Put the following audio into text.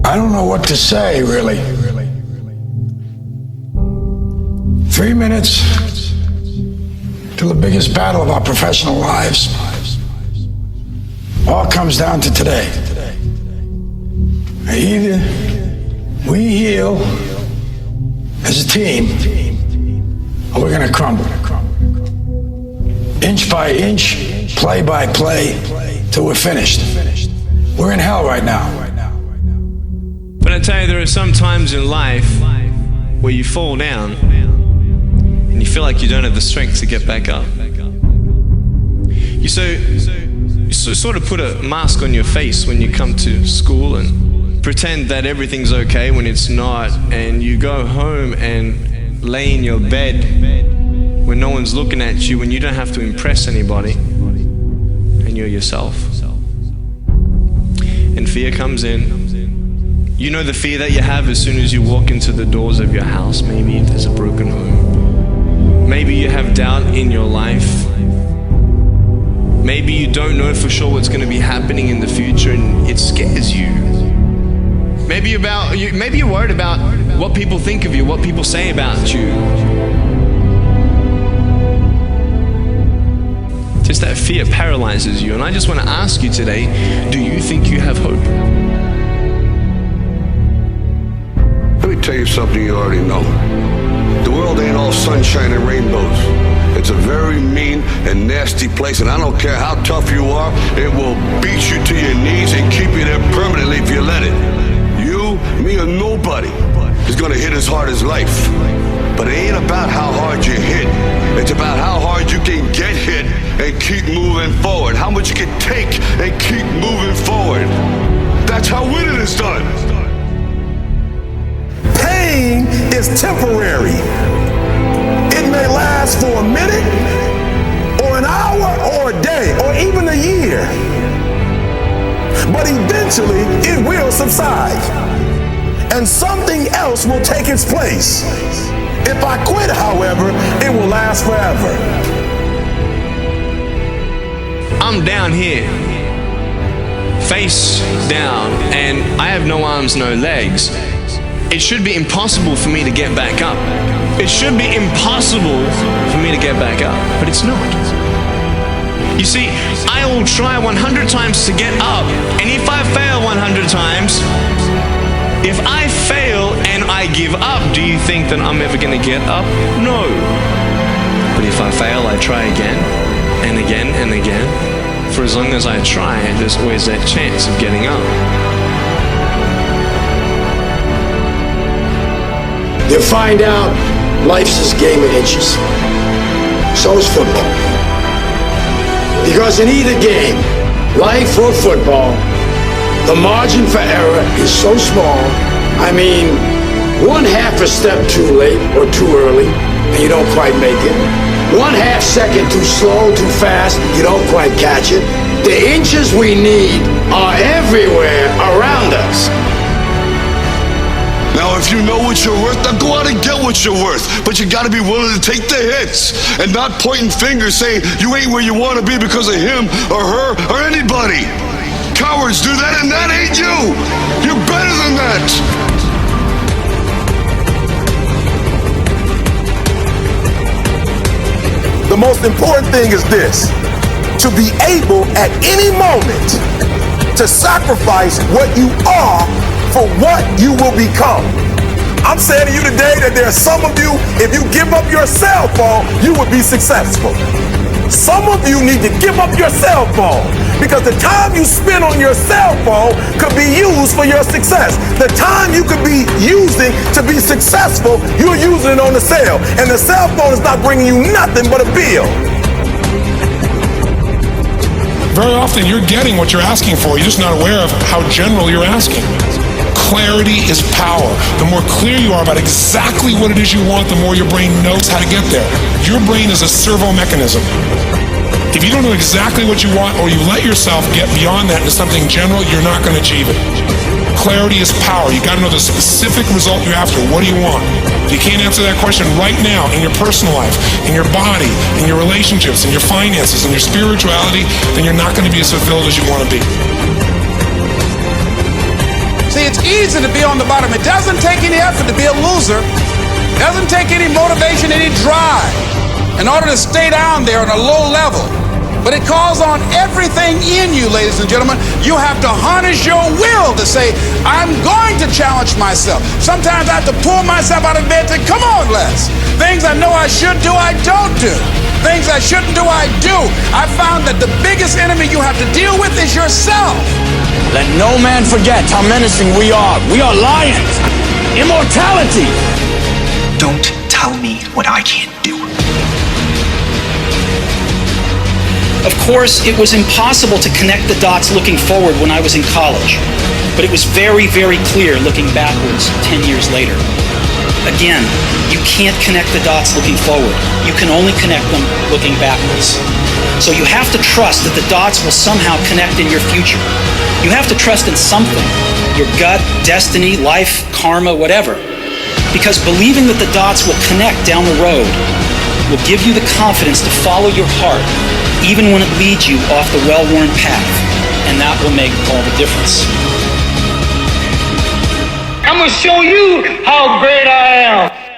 I don't know what to say, really. 3 minutes to the biggest battle of our professional lives. All comes down to today. Either we heal as a team, or we're gonna crumble. Inch by inch, play by play, till we're finished. We're in hell right now. But I tell you, there are some times in life where you fall down and you feel like you don't have the strength to get back up. You sort of put a mask on your face when you come to school and pretend that everything's okay when it's not, and you go home and lay in your bed when no one's looking at you, when you don't have to impress anybody, and you're yourself. And fear comes in. You know the fear that you have as soon as you walk into the doors of your house. Maybe there's a broken home. Maybe you have doubt in your life. Maybe you don't know for sure what's going to be happening in the future and it scares you. Maybe you're worried about what people think of you, what people say about you. Just that fear paralyzes you. And I just want to ask you today, do you think you have hope? Let me tell you something you already know. The world ain't all sunshine and rainbows. It's a very mean and nasty place, and I don't care how tough you are, it will beat you to your knees and keep you there permanently if you let it. You, me, or nobody is gonna hit as hard as life. But it ain't about how hard you hit. It's about how hard you can get hit and keep moving forward. How much you can take and keep moving forward. That's how winning is done. Pain is temporary. It may last for a minute, or an hour, or a day, or even a year. But eventually, it will subside, and something else will take its place. If I quit, however, it will last forever. I'm down here, face down, and I have no arms, no legs. It should be impossible for me to get back up. It should be impossible for me to get back up, but it's not. You see, I will try 100 times to get up, and if I fail 100 times, if I fail and I give up, do you think that I'm ever going to get up? No. But if I fail, I try again, and again, and again. For as long as I try, there's always that chance of getting up. You find out life's this game of inches. So is football. Because in either game, life or football, the margin for error is so small. I mean, 1/2 a step too late or too early, and you don't quite make it. 1/2 second too slow, too fast, you don't quite catch it. The inches we need are everywhere around us. Now, if you know what you're worth, now go out and get what you're worth. But you gotta be willing to take the hits and not pointing fingers saying you ain't where you wanna be because of him or her or anybody. Cowards do that, and that ain't you. You're better than that. The most important thing is this: to be able at any moment to sacrifice what you are for what you will become. I'm saying to you today that there are some of you, if you give up your cell phone, you would be successful. Some of you need to give up your cell phone, because the time you spend on your cell phone could be used for your success. The time you could be using to be successful, you're using it on the cell, and the cell phone is not bringing you nothing but a bill. Very often you're getting what you're asking for, you're just not aware of how general you're asking. Clarity is power. The more clear you are about exactly what it is you want, the more your brain knows how to get there. Your brain is a servo mechanism. If you don't know exactly what you want, or you let yourself get beyond that into something general, you're not going to achieve it. Clarity is power. You got to know the specific result you're after. What do you want? If you can't answer that question right now in your personal life, in your body, in your relationships, in your finances, in your spirituality, then you're not going to be as fulfilled as you want to be. See, it's easy to be on the bottom. It doesn't take any effort to be a loser. It doesn't take any motivation, any drive in order to stay down there on a low level. But it calls on everything in you, ladies and gentlemen. You have to harness your will to say, I'm going to challenge myself. Sometimes I have to pull myself out of bed and say, come on, Les. Things I know I should do, I don't do. Things I shouldn't do, I do. I found that the biggest enemy you have to deal with is yourself. Let no man forget how menacing we are. We are lions. Immortality. Don't tell me what I can't do. Of course, it was impossible to connect the dots looking forward when I was in college, but it was very, very clear looking backwards 10 years later. Again, you can't connect the dots looking forward. You can only connect them looking backwards. So you have to trust that the dots will somehow connect in your future. You have to trust in something, your gut, destiny, life, karma, whatever. Because believing that the dots will connect down the road will give you the confidence to follow your heart, even when it leads you off the well-worn path. And that will make all the difference. I'm gonna show you how great I am.